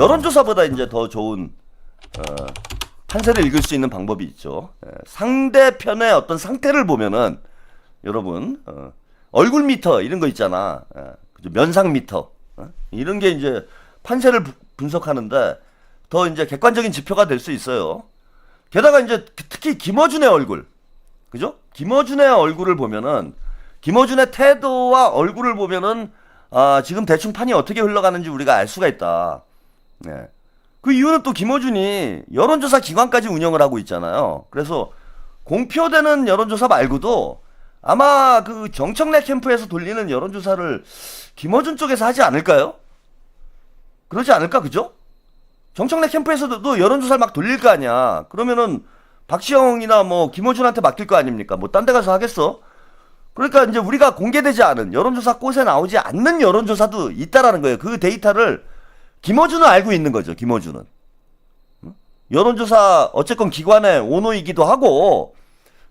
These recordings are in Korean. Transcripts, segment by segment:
여론조사보다 이제 더 좋은 판세를 읽을 수 있는 방법이 있죠. 상대편의 어떤 상태를 보면은 여러분 얼굴 미터 이런 거 있잖아. 면상 미터 이런 게 이제 판세를 분석하는데 더 이제 객관적인 지표가 될 수 있어요. 게다가 이제 특히 김어준의 얼굴, 그죠? 김어준의 얼굴을 보면은 김어준의 태도와 얼굴을 보면은 지금 대충 판이 어떻게 흘러가는지 우리가 알 수가 있다. 네. 그 이유는 또 김어준이 여론조사 기관까지 운영을 하고 있잖아요. 그래서 공표되는 여론조사 말고도 아마 그 정청래 캠프에서 돌리는 여론조사를 김어준 쪽에서 하지 않을까요? 그러지 않을까, 그죠? 정청래 캠프에서도 여론조사를 막 돌릴 거 아니야. 그러면은 박시영이나 뭐 김어준한테 맡길 거 아닙니까? 뭐 딴 데 가서 하겠어? 그러니까 이제 우리가 공개되지 않은 여론조사 꽃에 나오지 않는 여론조사도 있다라는 거예요. 그 데이터를 김어준은 알고 있는 거죠. 김어준은 여론조사 어쨌건 기관의 오너이기도 하고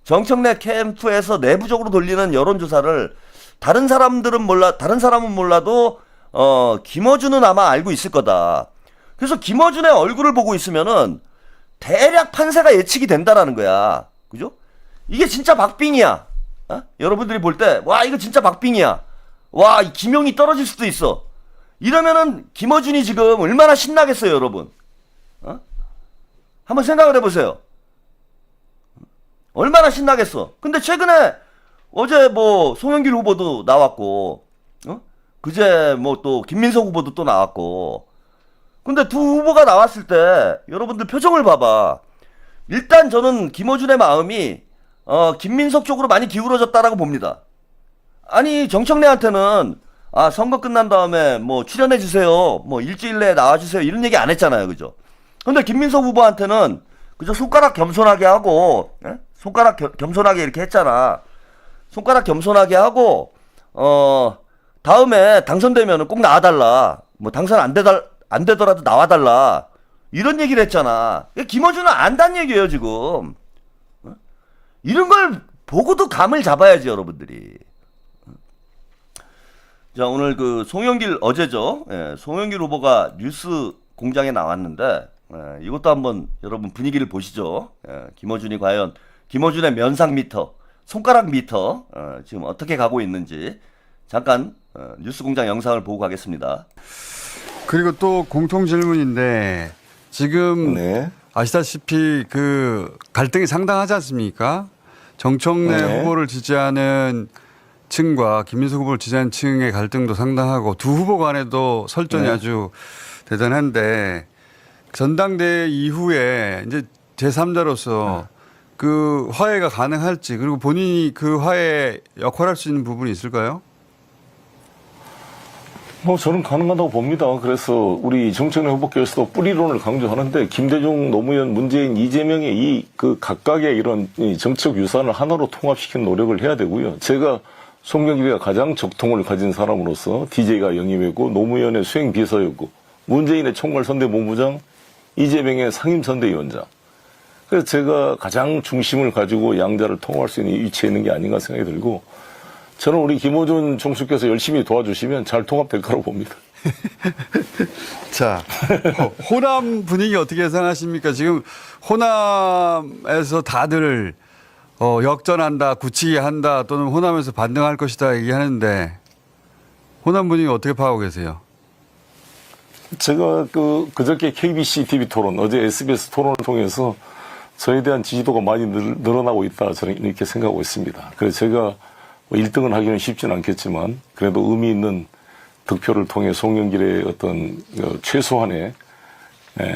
정청래 캠프에서 내부적으로 돌리는 여론조사를 다른 사람은 몰라도 김어준은 아마 알고 있을 거다. 그래서 김어준의 얼굴을 보고 있으면은 대략 판세가 예측이 된다라는 거야. 그죠? 이게 진짜 박빙이야. 여러분들이 볼 때 와 이거 진짜 박빙이야. 와 이 김용이 떨어질 수도 있어. 이러면은 김어준이 지금 얼마나 신나겠어요, 여러분. 한번 생각을 해보세요. 얼마나 신나겠어. 근데 최근에 어제 뭐 송영길 후보도 나왔고, 그제 뭐 또 김민석 후보도 또 나왔고. 근데 두 후보가 나왔을 때 여러분들 표정을 봐봐. 일단 저는 김어준의 마음이 김민석 쪽으로 많이 기울어졌다라고 봅니다. 아니 정청래한테는 선거 끝난 다음에 뭐 출연해 주세요. 뭐 일주일 내에 나와 주세요. 이런 얘기 안 했잖아요. 그죠? 근데 김민석 후보한테는 그저 손가락 겸손하게 하고 손가락 겸손하게 이렇게 했잖아. 손가락 겸손하게 하고 다음에 당선되면은 꼭 나와달라. 뭐 당선 안 되더라도 나와달라. 이런 얘기를 했잖아. 김어준은 안다는 얘기예요 지금. 이런 걸 보고도 감을 잡아야지 여러분들이. 자 오늘 그 송영길 어제죠. 송영길 후보가 뉴스 공장에 나왔는데 이것도 한번 여러분 분위기를 보시죠. 김어준이 과연 김어준의 면상 미터, 손가락 미터 지금 어떻게 가고 있는지 잠깐 뉴스 공장 영상을 보고 가겠습니다. 그리고 또 공통 질문인데 지금 아시다시피 그 갈등이 상당하지 않습니까? 정청래 후보를 지지하는 층과 김민석 후보를 지지하는 층의 갈등도 상당하고 두 후보 간에도 설전이 아주 대단한데 전당대회 이후에 이제 제3자로서 그 화해가 가능할지 그리고 본인이 그 화해에 역할할 수 있는 부분이 있을까요? 뭐 저는 가능하다고 봅니다. 그래서 우리 정청래 후보께서도 뿌리론을 강조하는데 김대중, 노무현, 문재인, 이재명의 이 그 각각의 이런 정책 유산을 하나로 통합시키는 노력을 해야 되고요. 제가 송영길이가 가장 적통을 가진 사람으로서 DJ가 영입했고 노무현의 수행비서였고 문재인의 총괄선대본부장, 이재명의 상임선대위원장. 그래서 제가 가장 중심을 가지고 양자를 통합할 수 있는 위치에 있는 게 아닌가 생각이 들고 저는 우리 김어준 총수께서 열심히 도와주시면 잘 통합될 거라고 봅니다. 자, 호남 분위기 어떻게 예상하십니까? 지금 호남에서 다들 역전한다, 굳히기 한다 또는 호남에서 반등할 것이다 얘기하는데 호남 분위기 어떻게 파악하고 계세요? 제가 그저께 KBC TV 토론, 어제 SBS 토론을 통해서 저에 대한 지지도가 많이 늘어나고 있다 저는 이렇게 생각하고 있습니다. 그래서 제가 1등을 하기는 쉽지는 않겠지만 그래도 의미 있는 득표를 통해 송영길의 어떤 최소한의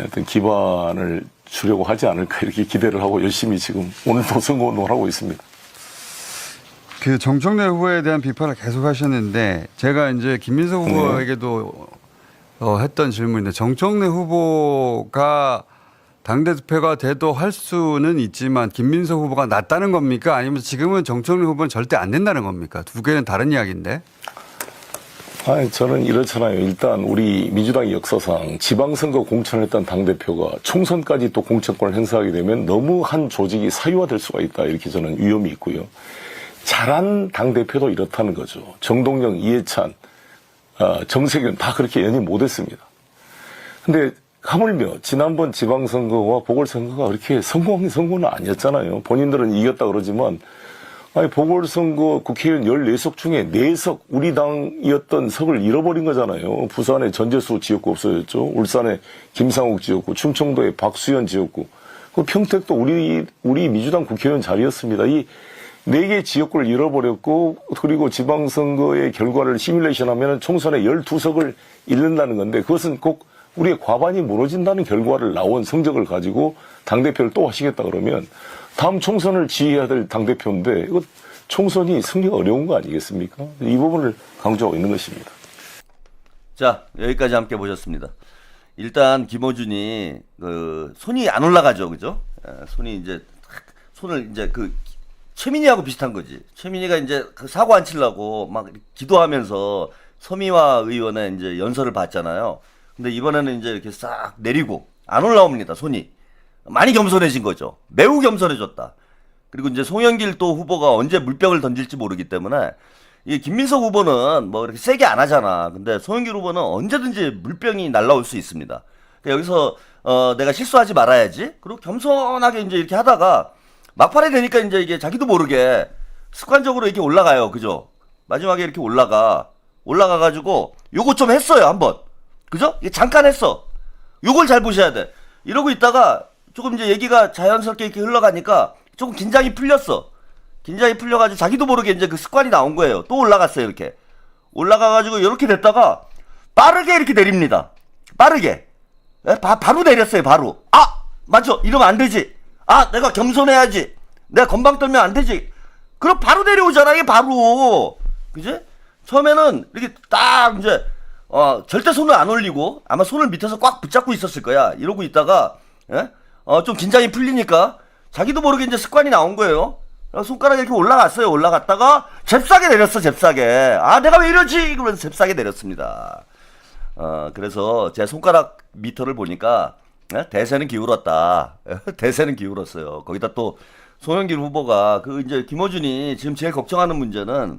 어떤 기반을 주려고 하지 않을까 이렇게 기대를 하고 열심히 지금 오늘도 선거운동을 하고 있습니다. 그 정청래 후보에 대한 비판을 계속 하셨는데 제가 이제 김민석 후보에게도 했던 질문인데 정청래 후보가 당대표가 돼도 할 수는 있지만 김민석 후보가 낫다는 겁니까? 아니면 지금은 정청래 후보는 절대 안 된다는 겁니까? 두 개는 다른 이야기인데. 저는 이렇잖아요. 일단 우리 민주당의 역사상 지방선거 공천을 했던 당대표가 총선까지 또 공천권을 행사하게 되면 너무 한 조직이 사유화될 수가 있다. 이렇게 저는 위험이 있고요. 잘한 당대표도 이렇다는 거죠. 정동영, 이해찬, 정세균 다 그렇게 연임 못했습니다. 근데 하물며 지난번 지방선거와 보궐선거가 그렇게 성공한 선거는 아니었잖아요. 본인들은 이겼다 그러지만 아니 보궐선거 국회의원 14석 중에 4석 우리 당이었던 석을 잃어버린 거잖아요. 부산에 전재수 지역구 없어졌죠. 울산에 김상욱 지역구, 충청도에 박수현 지역구, 그 평택도 우리 민주당 국회의원 자리였습니다. 이 4개 지역구를 잃어버렸고 그리고 지방선거의 결과를 시뮬레이션하면 총선에 12석을 잃는다는 건데 그것은 꼭 우리의 과반이 무너진다는 결과를 나온 성적을 가지고 당대표를 또 하시겠다 그러면 다음 총선을 지휘해야 될 당대표인데 이거 총선이 승리가 어려운 거 아니겠습니까? 이 부분을 강조하고 있는 것입니다. 자, 여기까지 함께 보셨습니다. 일단 김어준이 손이 안 올라가죠, 그죠? 손이 이제 손을 이제 최민희하고 비슷한 거지. 최민희가 이제 사고 안 치려고 막 기도하면서 서미화 의원의 이제 연설을 봤잖아요. 근데 이번에는 이제 이렇게 싹 내리고 안 올라옵니다, 손이. 많이 겸손해진 거죠. 매우 겸손해졌다. 그리고 이제 송영길 또 후보가 언제 물병을 던질지 모르기 때문에 이 김민석 후보는 뭐 이렇게 세게 안 하잖아. 근데 송영길 후보는 언제든지 물병이 날라올 수 있습니다. 그러니까 여기서 내가 실수하지 말아야지. 그리고 겸손하게 이제 이렇게 하다가 막판에 되니까 이제 이게 자기도 모르게 습관적으로 이렇게 올라가요. 그죠? 마지막에 이렇게 올라가가지고 요거 좀 했어요, 한번. 그죠? 이게 잠깐 했어. 요걸 잘 보셔야 돼. 이러고 있다가 조금 이제 얘기가 자연스럽게 이렇게 흘러가니까 조금 긴장이 풀렸어. 긴장이 풀려가지고 자기도 모르게 이제 그 습관이 나온 거예요. 또 올라갔어요, 이렇게. 올라가가지고 이렇게 됐다가 빠르게 이렇게 내립니다. 빠르게. 바로 내렸어요, 바로. 아! 맞죠? 이러면 안 되지. 아, 내가 겸손해야지. 내가 건방 떨면 안 되지. 그럼 바로 내려오잖아, 이게 바로. 그지? 처음에는 이렇게 딱 이제, 절대 손을 안 올리고 아마 손을 밑에서 꽉 붙잡고 있었을 거야. 이러고 있다가, 좀 긴장이 풀리니까 자기도 모르게 이제 습관이 나온 거예요. 손가락이 이렇게 올라갔어요. 올라갔다가 잽싸게 내렸어, 잽싸게. 아, 내가 왜 이러지? 그러면서 잽싸게 내렸습니다. 그래서 제 손가락 미터를 보니까 대세는 기울었다. 대세는 기울었어요. 거기다 또 송영길 후보가 이제 김어준이 지금 제일 걱정하는 문제는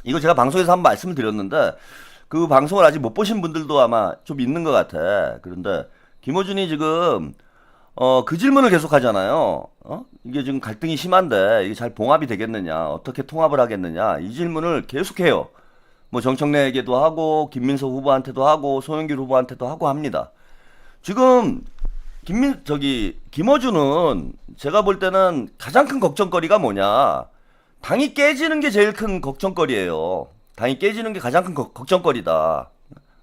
이거 제가 방송에서 한번 말씀을 드렸는데 그 방송을 아직 못 보신 분들도 아마 좀 있는 것 같아. 그런데 김어준이 지금 그 질문을 계속 하잖아요. 이게 지금 갈등이 심한데 이게 잘 봉합이 되겠느냐, 어떻게 통합을 하겠느냐, 이 질문을 계속해요. 뭐 정청래에게도 하고 김민석 후보한테도 하고 송영길 후보한테도 하고 합니다. 지금 김어준은 제가 볼 때는 가장 큰 걱정거리가 뭐냐, 당이 깨지는 게 제일 큰 걱정거리예요. 당이 깨지는 게 가장 큰 걱정거리다.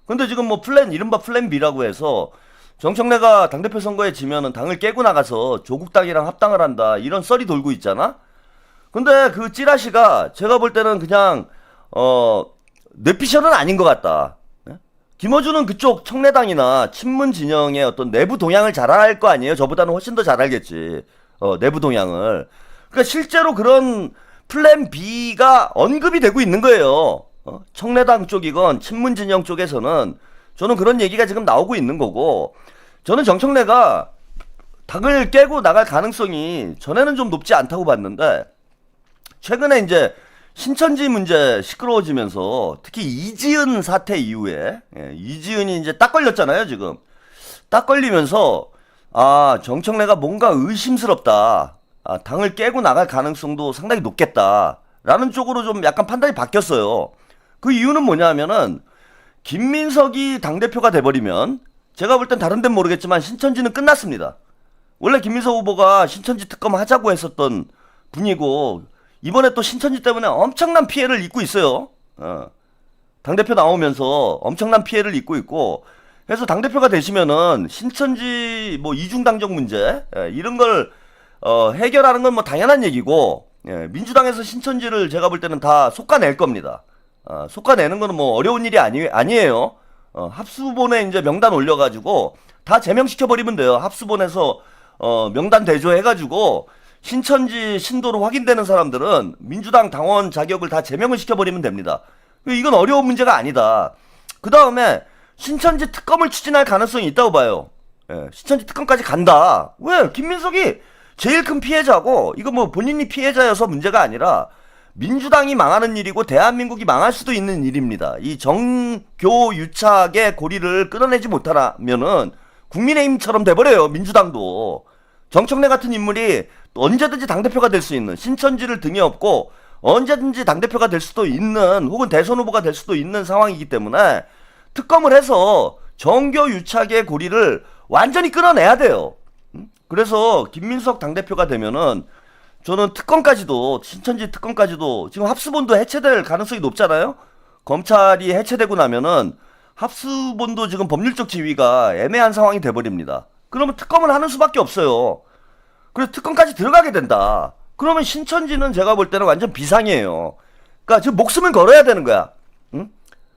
근데 지금 뭐 이른바 플랜 B라고 해서 정청래가 당대표 선거에 지면은 당을 깨고 나가서 조국당이랑 합당을 한다, 이런 썰이 돌고 있잖아. 근데 그 찌라시가 제가 볼 때는 그냥 뇌피셜은 아닌 것 같다. 김어준은 그쪽 청래당이나 친문 진영의 어떤 내부 동향을 잘 알 거 아니에요. 저보다는 훨씬 더 잘 알겠지. 내부 동향을. 그러니까 실제로 그런 플랜 B가 언급이 되고 있는 거예요. 청래당 쪽이건 친문 진영 쪽에서는 저는 그런 얘기가 지금 나오고 있는 거고, 저는 정청래가 당을 깨고 나갈 가능성이 전에는 좀 높지 않다고 봤는데 최근에 이제 신천지 문제 시끄러워지면서 특히 이지은 사태 이후에 이지은이 이제 딱 걸렸잖아요. 지금 딱 걸리면서 정청래가 뭔가 의심스럽다, 당을 깨고 나갈 가능성도 상당히 높겠다라는 쪽으로 좀 약간 판단이 바뀌었어요. 그 이유는 뭐냐면은 김민석이 당대표가 돼버리면 제가 볼 땐 다른 데는 모르겠지만 신천지는 끝났습니다. 원래 김민석 후보가 신천지 특검 하자고 했었던 분이고 이번에 또 신천지 때문에 엄청난 피해를 입고 있어요. 당대표 나오면서 엄청난 피해를 입고 있고, 그래서 당대표가 되시면은 신천지 뭐 이중당적 문제 이런 걸 해결하는 건 뭐 당연한 얘기고, 민주당에서 신천지를 제가 볼 때는 다 솎아낼 겁니다. 솎아내는 거는 뭐 어려운 일이 아니에요. 합수본에 이제 명단 올려가지고 다 제명시켜버리면 돼요. 합수본에서 명단 대조해가지고 신천지 신도로 확인되는 사람들은 민주당 당원 자격을 다 제명을 시켜버리면 됩니다. 이건 어려운 문제가 아니다. 그 다음에 신천지 특검을 추진할 가능성이 있다고 봐요. 신천지 특검까지 간다. 왜? 김민석이 제일 큰 피해자고, 이거 뭐 본인이 피해자여서 문제가 아니라 민주당이 망하는 일이고 대한민국이 망할 수도 있는 일입니다. 이 정교 유착의 고리를 끊어내지 못하면은 국민의힘처럼 돼버려요. 민주당도. 정청래 같은 인물이 언제든지 당대표가 될 수 있는, 신천지를 등에 업고 언제든지 당대표가 될 수도 있는, 혹은 대선 후보가 될 수도 있는 상황이기 때문에 특검을 해서 정교유착의 고리를 완전히 끊어내야 돼요. 그래서 김민석 당대표가 되면은 저는 특검까지도, 신천지 특검까지도, 지금 합수본도 해체될 가능성이 높잖아요. 검찰이 해체되고 나면은 합수본도 지금 법률적 지위가 애매한 상황이 돼버립니다. 그러면 특검을 하는 수밖에 없어요. 그래서 특검까지 들어가게 된다. 그러면 신천지는 제가 볼 때는 완전 비상이에요. 그러니까 지금 목숨을 걸어야 되는 거야. 응?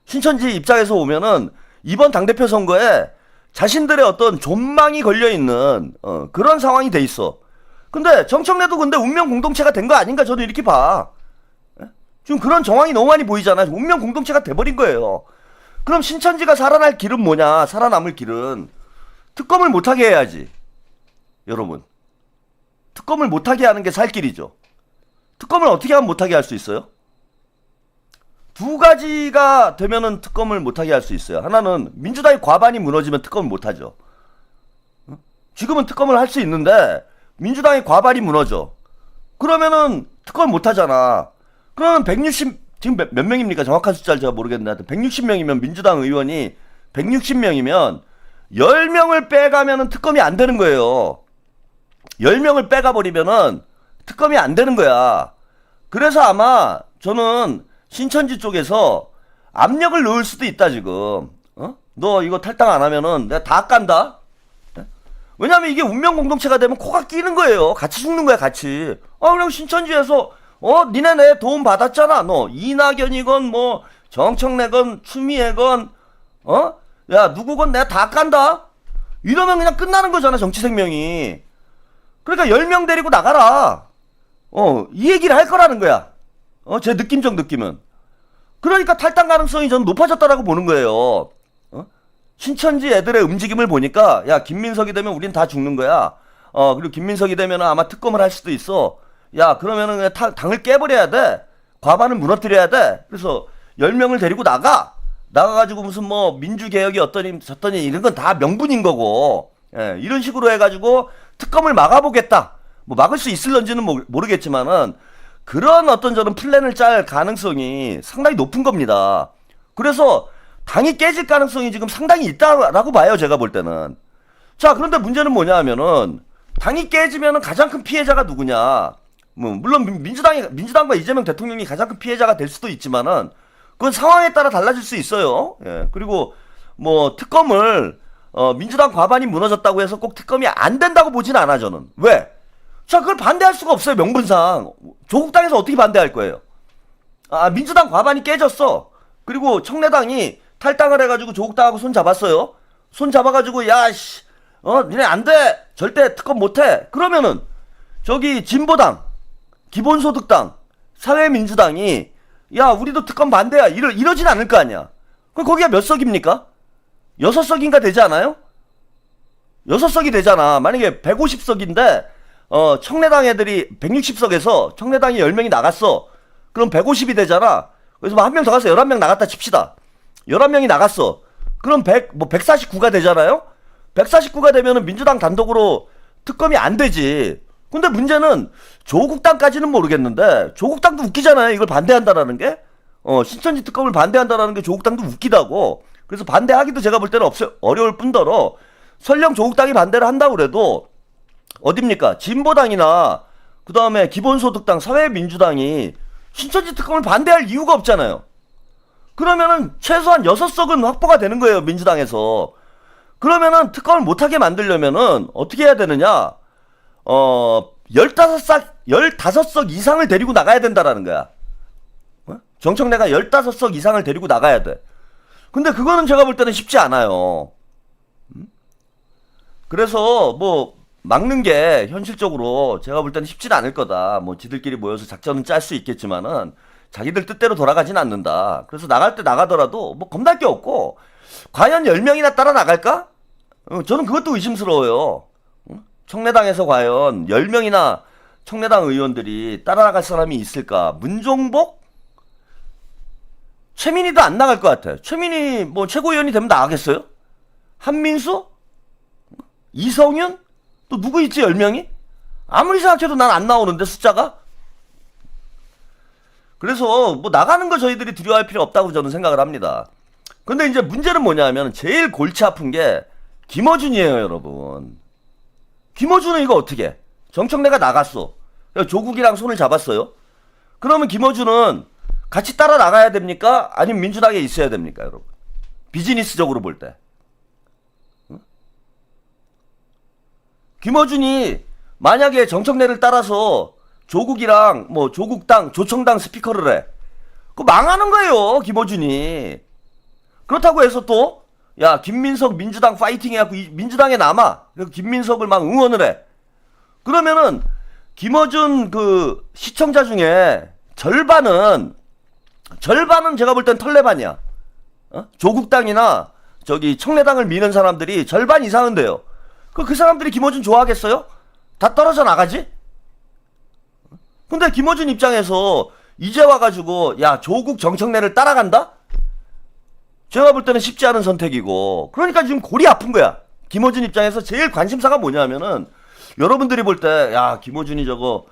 신천지 입장에서 오면은 이번 당대표 선거에 자신들의 어떤 존망이 걸려있는 그런 상황이 돼 있어. 근데 정청래도 근데 운명 공동체가 된 거 아닌가 저는 이렇게 봐. 예? 지금 그런 정황이 너무 많이 보이잖아요. 운명 공동체가 돼버린 거예요. 그럼 신천지가 살아날 길은 뭐냐? 살아남을 길은 특검을 못하게 해야지. 여러분. 특검을 못하게 하는 게 살 길이죠. 특검을 어떻게 하면 못하게 할 수 있어요? 두 가지가 되면은 특검을 못하게 할 수 있어요. 하나는 민주당의 과반이 무너지면 특검을 못하죠. 지금은 특검을 할 수 있는데 민주당의 과반이 무너져. 그러면은 특검을 못하잖아. 그러면 160, 지금 몇 명입니까? 정확한 숫자를 제가 모르겠는데 160명이면 민주당 의원이 160명이면 10명을 빼가면은 특검이 안 되는 거예요. 10명을 빼가버리면은 특검이 안 되는 거야. 그래서 아마 저는 신천지 쪽에서 압력을 넣을 수도 있다 지금. 너 이거 탈당 안 하면은 내가 다 깐다. 왜냐면 이게 운명 공동체가 되면 코가 끼는 거예요. 같이 죽는 거야 같이. 그럼 신천지에서 니네 내 도움 받았잖아. 너 이낙연이건 뭐 정청래건 추미애건 야 누구건 내가 다 깐다. 이러면 그냥 끝나는 거잖아 정치 생명이. 그러니까 10명 데리고 나가라. 이 얘기를 할 거라는 거야. 제 느낌적 느낌은. 그러니까 탈당 가능성이 저는 높아졌다라고 보는 거예요. 신천지 애들의 움직임을 보니까 야 김민석이 되면 우린 다 죽는 거야. 그리고 김민석이 되면 아마 특검을 할 수도 있어. 야 그러면은 그냥 당을 깨버려야 돼. 과반을 무너뜨려야 돼. 그래서 10명을 데리고 나가가지고 무슨 뭐 민주개혁이 어떠니 저떠니 이런 건 다 명분인 거고. 예, 이런 식으로 해가지고 특검을 막아보겠다. 뭐 막을 수 있을런지는 모르겠지만은 그런 어떤 저는 플랜을 짤 가능성이 상당히 높은 겁니다. 그래서 당이 깨질 가능성이 지금 상당히 있다라고 봐요. 제가 볼 때는. 자, 그런데 문제는 뭐냐 하면은 당이 깨지면은 가장 큰 피해자가 누구냐. 뭐 물론 민주당과 이재명 대통령이 가장 큰 피해자가 될 수도 있지만은 그건 상황에 따라 달라질 수 있어요. 예. 그리고 뭐 특검을 민주당 과반이 무너졌다고 해서 꼭 특검이 안 된다고 보진 않아 저는. 왜? 자, 그걸 반대할 수가 없어요. 명분상. 조국 당에서 어떻게 반대할 거예요? 민주당 과반이 깨졌어. 그리고 청래당이 탈당을 해가지고 조국 당하고 손 잡았어요. 손 잡아가지고 야씨 니네 안 돼. 절대 특검 못해. 그러면은 저기 진보당, 기본소득당, 사회민주당이 야 우리도 특검 반대야. 이러진 않을 거 아니야. 그럼 거기가 몇 석입니까? 6석인가 되지 않아요? 6석이 되잖아. 만약에 150석인데 청래당 애들이 160석에서 청래당이 10명이 나갔어. 그럼 150이 되잖아. 그래서 뭐 한 명 더 가서 11명 나갔다 칩시다. 11명이 나갔어. 그럼 149가 되잖아요? 149가 되면은 민주당 단독으로 특검이 안 되지. 근데 문제는 조국당까지는 모르겠는데 조국당도 웃기잖아요. 이걸 반대한다라는 게. 신천지 특검을 반대한다라는 게 조국당도 웃기다고. 그래서 반대하기도 제가 볼 때는 어려울 뿐더러 설령 조국당이 반대를 한다고 그래도 어딥니까? 진보당이나 그 다음에 기본소득당, 사회민주당이 신천지 특검을 반대할 이유가 없잖아요. 그러면은 최소한 6석은 확보가 되는 거예요. 민주당에서. 그러면은 특검을 못하게 만들려면은 어떻게 해야 되느냐? 15석 이상을 데리고 나가야 된다라는 거야. 정청래가 15석 이상을 데리고 나가야 돼. 근데 그거는 제가 볼 때는 쉽지 않아요. 그래서 뭐 막는 게 현실적으로 제가 볼 때는 쉽지는 않을 거다. 뭐 지들끼리 모여서 작전은 짤 수 있겠지만은 자기들 뜻대로 돌아가진 않는다. 그래서 나갈 때 나가더라도 뭐 겁날 게 없고 과연 10명이나 따라 나갈까? 저는 그것도 의심스러워요. 청래당에서 과연 10명이나 청래당 의원들이 따라 나갈 사람이 있을까? 문종복? 최민희도 안 나갈 것 같아. 최민희 뭐 최고위원이 되면 나가겠어요? 한민수? 이성윤? 또 누구 있지 10명이? 아무리 생각해도 난 안 나오는데 숫자가? 그래서 뭐 나가는 거 저희들이 두려워할 필요 없다고 저는 생각을 합니다. 근데 이제 문제는 뭐냐면 제일 골치 아픈 게 김어준이에요, 여러분. 김어준은 이거 어떻게 해? 정청래가 나갔어. 조국이랑 손을 잡았어요. 그러면 김어준은 같이 따라 나가야 됩니까? 아니면 민주당에 있어야 됩니까, 여러분? 비즈니스적으로 볼 때. 응? 김어준이 만약에 정청래를 따라서 조국이랑 뭐 조국당, 조청당 스피커를 해. 그거 망하는 거예요, 김어준이. 그렇다고 해서 또, 야, 김민석 민주당 파이팅 해갖고 민주당에 남아. 그래서 김민석을 막 응원을 해. 그러면은, 김어준 그 시청자 중에 절반은 제가 볼 땐 털레반이야. 어? 조국당이나 저기 청래당을 미는 사람들이 절반 이상은 돼요. 그 사람들이 김어준 좋아하겠어요? 다 떨어져 나가지? 근데 김어준 입장에서 이제 와가지고 야 조국 정청래를 따라간다? 제가 볼 때는 쉽지 않은 선택이고 그러니까 지금 골이 아픈 거야. 김어준 입장에서 제일 관심사가 뭐냐면은 여러분들이 볼 때 야 김어준이 저거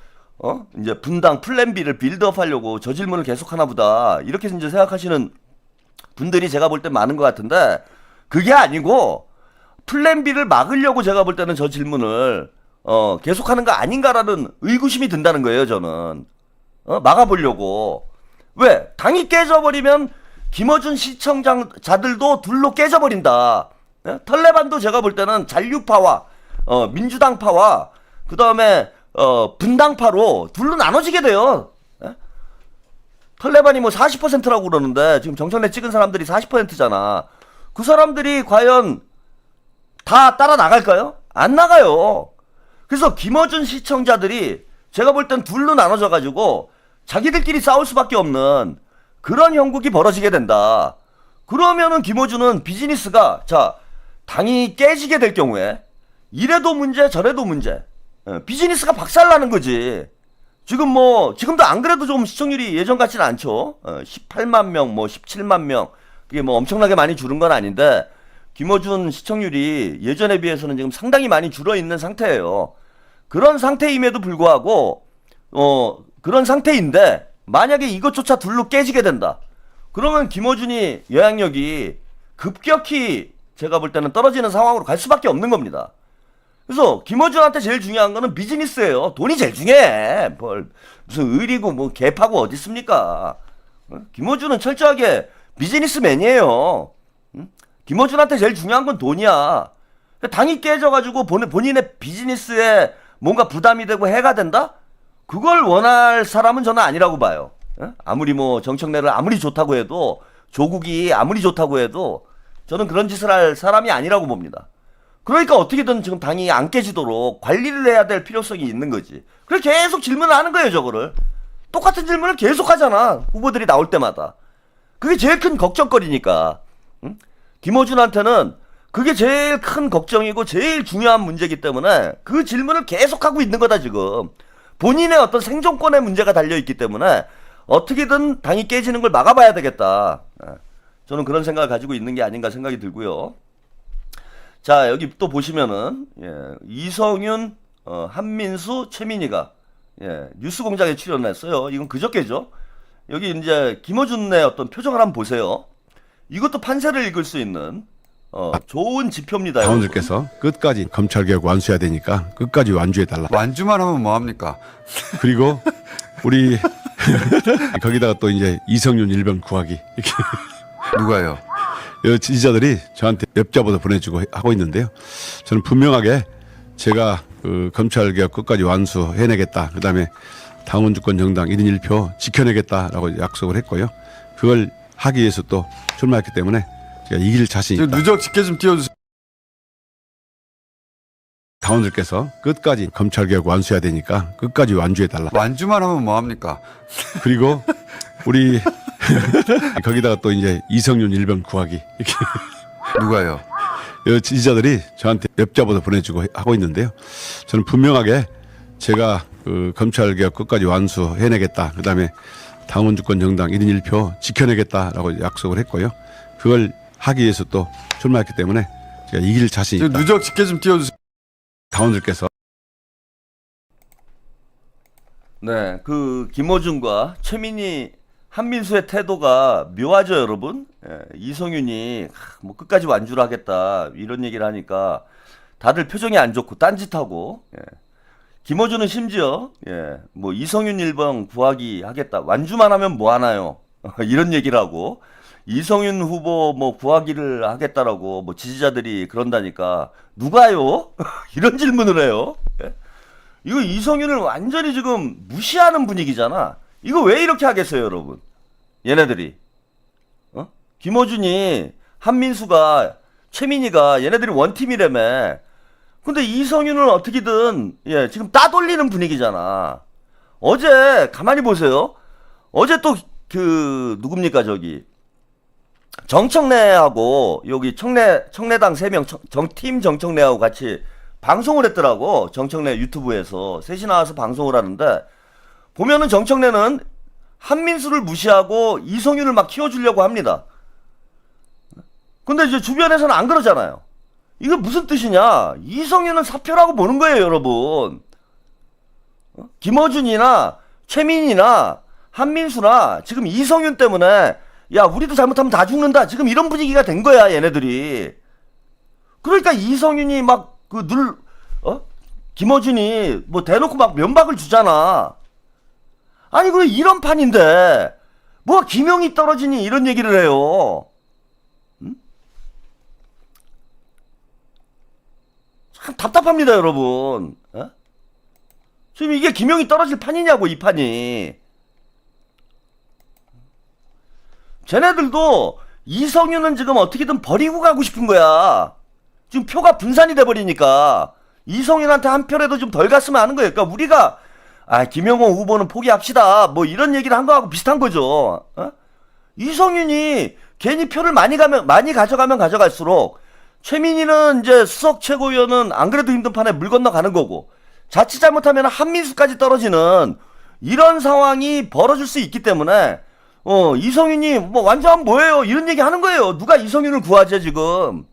이제 분당 플랜 B를 빌드업 하려고 저 질문을 계속 하나 보다 이렇게 이제 생각하시는 분들이 제가 볼 때 많은 것 같은데 그게 아니고 플랜 B를 막으려고 제가 볼 때는 저 질문을 계속하는 거 아닌가라는 의구심이 든다는 거예요, 저는. 막아보려고. 왜? 당이 깨져버리면 김어준 시청자들도 둘로 깨져버린다. 예? 털레반도 제가 볼 때는 잔류파와 민주당파와 그 다음에 분당파로 둘로 나눠지게 돼요. 예? 털레반이 뭐 40%라고 그러는데 지금 정청래 찍은 사람들이 40%잖아. 그 사람들이 과연 다 따라 나갈까요? 안 나가요. 그래서 김어준 시청자들이 제가 볼 땐 둘로 나눠져 가지고 자기들끼리 싸울 수밖에 없는 그런 형국이 벌어지게 된다. 그러면은 김어준은 비즈니스가 자 당이 깨지게 될 경우에 이래도 문제 저래도 문제 비즈니스가 박살나는 거지. 지금도 안 그래도 좀 시청률이 예전 같지는 않죠. 18만 명, 뭐 17만 명 그게 뭐 엄청나게 많이 줄은 건 아닌데 김어준 시청률이 예전에 비해서는 지금 상당히 많이 줄어 있는 상태예요. 그런 상태임에도 불구하고 그런 상태인데 만약에 이것조차 둘로 깨지게 된다. 그러면 김어준이 영향력이 급격히 제가 볼 때는 떨어지는 상황으로 갈 수밖에 없는 겁니다. 그래서 김어준한테 제일 중요한 거는 비즈니스예요. 돈이 제일 중요해. 무슨 의리고 뭐 개파고 어디 있습니까? 김어준은 철저하게 비즈니스맨이에요. 김어준한테 제일 중요한 건 돈이야. 당이 깨져가지고 본인의 비즈니스에 뭔가 부담이 되고 해가 된다? 그걸 원할 사람은 저는 아니라고 봐요. 아무리 뭐 정청래를 아무리 좋다고 해도 조국이 아무리 좋다고 해도 저는 그런 짓을 할 사람이 아니라고 봅니다. 그러니까 어떻게든 지금 당이 안 깨지도록 관리를 해야 될 필요성이 있는 거지. 그래서 계속 질문을 하는 거예요, 저거를. 똑같은 질문을 계속 하잖아. 후보들이 나올 때마다. 그게 제일 큰 걱정거리니까. 응? 김어준한테는 그게 제일 큰 걱정이고 제일 중요한 문제이기 때문에 그 질문을 계속하고 있는 거다 지금. 본인의 어떤 생존권의 문제가 달려있기 때문에 어떻게든 당이 깨지는 걸 막아봐야 되겠다. 저는 그런 생각을 가지고 있는 게 아닌가 생각이 들고요. 자 여기 또 보시면은 이성윤, 한민수, 최민희가 뉴스공장에 출연했어요. 이건 그저께죠. 여기 이제 김어준의 어떤 표정을 한번 보세요. 이것도 판세를 읽을 수 있는 좋은 지표입니다. 당원들께서 끝까지 검찰개혁 완수해야 되니까 끝까지 완주해달라. 완주만 하면 뭐합니까? 그리고 우리 거기다가 또 이제 이성윤 일병 구하기 이렇게 누가요? 지지자들이 저한테 엽자보도 보내주고 하고 있는데요. 저는 분명하게 제가 그 검찰개혁 끝까지 완수해내겠다. 그다음에 당원주권 정당 1인 1표 지켜내겠다라고 약속을 했고요. 그걸 하기 위해서 또 출마했기 때문에 제가 이길 자신이 있다. 누적 집계 좀 띄워주세요. 당원들께서 끝까지 검찰개혁 완수해야 되니까 끝까지 완주해달라. 완주만 하면 뭐합니까? 그리고 우리 거기다가 또 이제 이성윤 일병 구하기 이렇게 누가요? 지지자들이 저한테 엽자보도 보내주고 하고 있는데요. 저는 분명하게 제가 그 검찰개혁 끝까지 완수해내겠다. 그다음에 당원주권 정당 1인 1표 지켜내겠다라고 약속을 했고요. 그걸 하기 위해서 또 출마했기 때문에 제가 이길 자신이 있다. 누적 집계 좀 띄워주세요. 당원들께서 네, 그 김어준과 최민희, 한민수의 태도가 묘하죠, 여러분. 예, 이성윤이 뭐 끝까지 완주를 하겠다 이런 얘기를 하니까 다들 표정이 안 좋고 딴짓하고, 예. 김어준은 심지어 뭐 이성윤 일병 구하기 하겠다, 완주만 하면 뭐 하나요? 이런 얘기를 하고, 이성윤 후보 뭐 구하기를 하겠다라고 뭐 지지자들이 그런다니까 누가요? 이런 질문을 해요. 예? 이거 이성윤을 완전히 지금 무시하는 분위기잖아. 이거 왜 이렇게 하겠어요, 여러분? 얘네들이. 김어준이, 한민수가, 최민희가 얘네들이 원팀이라며. 근데 이성윤을 어떻게든 지금 따돌리는 분위기잖아. 어제 가만히 보세요. 어제 또 그 누굽니까 저기 정청래하고 여기 청래당 3명 팀 정청래하고 같이 방송을 했더라고. 정청래 유튜브에서 셋이 나와서 방송을 하는데 보면은 정청래는 한민수를 무시하고 이성윤을 막 키워주려고 합니다. 근데 이제 주변에서는 안 그러잖아요. 이거 무슨 뜻이냐? 이성윤은 사표라고 보는 거예요, 여러분. 김어준이나 최민희나 한민수나 지금 이성윤 때문에 야, 우리도 잘못하면 다 죽는다. 지금 이런 분위기가 된 거야, 얘네들이. 그러니까 이성윤이 막 김어준이 뭐 대놓고 막 면박을 주잖아. 아니, 그래, 이런 판인데 뭐 김용이 떨어지니 이런 얘기를 해요. 참 답답합니다, 여러분. 지금 이게 김용이 떨어질 판이냐고, 이 판이. 쟤네들도 이성윤은 지금 어떻게든 버리고 가고 싶은 거야. 지금 표가 분산이 돼버리니까 이성윤한테 한 표라도 좀 덜 갔으면 하는 거예요. 그러니까 우리가 김영호 후보는 포기합시다 뭐 이런 얘기를 한 거하고 비슷한 거죠. 이성윤이 괜히 표를 많이 가져가면 가져갈수록 최민희는 이제 수석 최고위원은 안 그래도 힘든 판에 물 건너가는 거고, 자칫 잘못하면 한민수까지 떨어지는 이런 상황이 벌어질 수 있기 때문에 이성윤이 뭐 완전 뭐예요 이런 얘기 하는 거예요. 누가 이성윤을 구하지 지금.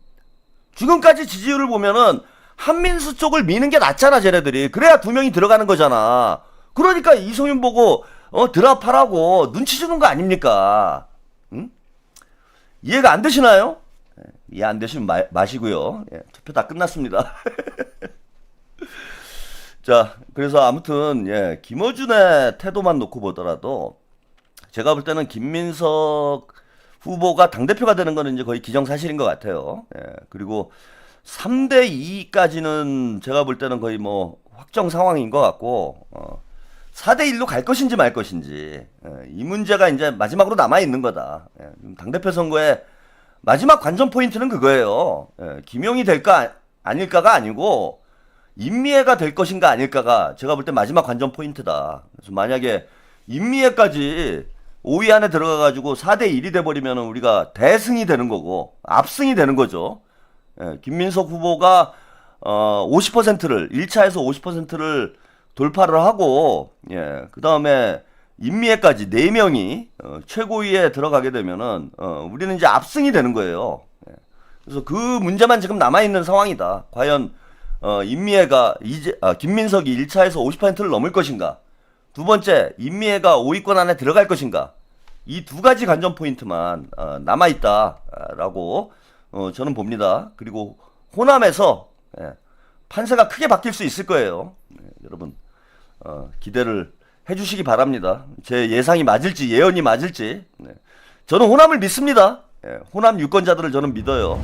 지금까지 지지율을 보면은 한민수 쪽을 미는 게 낫잖아, 쟤네들이. 그래야 2명이 들어가는 거잖아. 그러니까 이성윤 보고 드랍하라고 눈치 주는 거 아닙니까? 응? 이해가 안 되시나요? 이해 안 되시면 마시고요. 투표 다 끝났습니다. 자, 그래서 아무튼 김어준의 태도만 놓고 보더라도 제가 볼 때는 김민석 후보가 당대표가 되는 거는 이제 거의 기정사실인 것 같아요. 그리고 3대2까지는 제가 볼 때는 거의 뭐 확정 상황인 것 같고, 4대1로 갈 것인지 말 것인지, 이 문제가 이제 마지막으로 남아있는 거다. 당대표 선거의 마지막 관전 포인트는 그거예요. 김용이 될까 아닐까가 아니고 임미애가 될 것인가 아닐까가 제가 볼 때 마지막 관전 포인트다. 그래서 만약에 임미애까지 5위 안에 들어가가지고 4대1이 돼버리면 우리가 대승이 되는 거고 압승이 되는 거죠. 김민석 후보가 50%를 1차에서 50%를 돌파를 하고, 그 다음에 임미애까지 4명이 최고위에 들어가게 되면은 우리는 이제 압승이 되는 거예요. 그래서 그 문제만 지금 남아있는 상황이다. 과연 임미애가 김민석이 1차에서 50%를 넘을 것인가, 두 번째 임미애가 5위권 안에 들어갈 것인가, 이 두 가지 관전 포인트만 남아있다라고 저는 봅니다. 그리고 호남에서 판세가 크게 바뀔 수 있을 거예요. 여러분 기대를 해주시기 바랍니다. 제 예상이 맞을지 예언이 맞을지. 저는 호남을 믿습니다. 호남 유권자들을 저는 믿어요.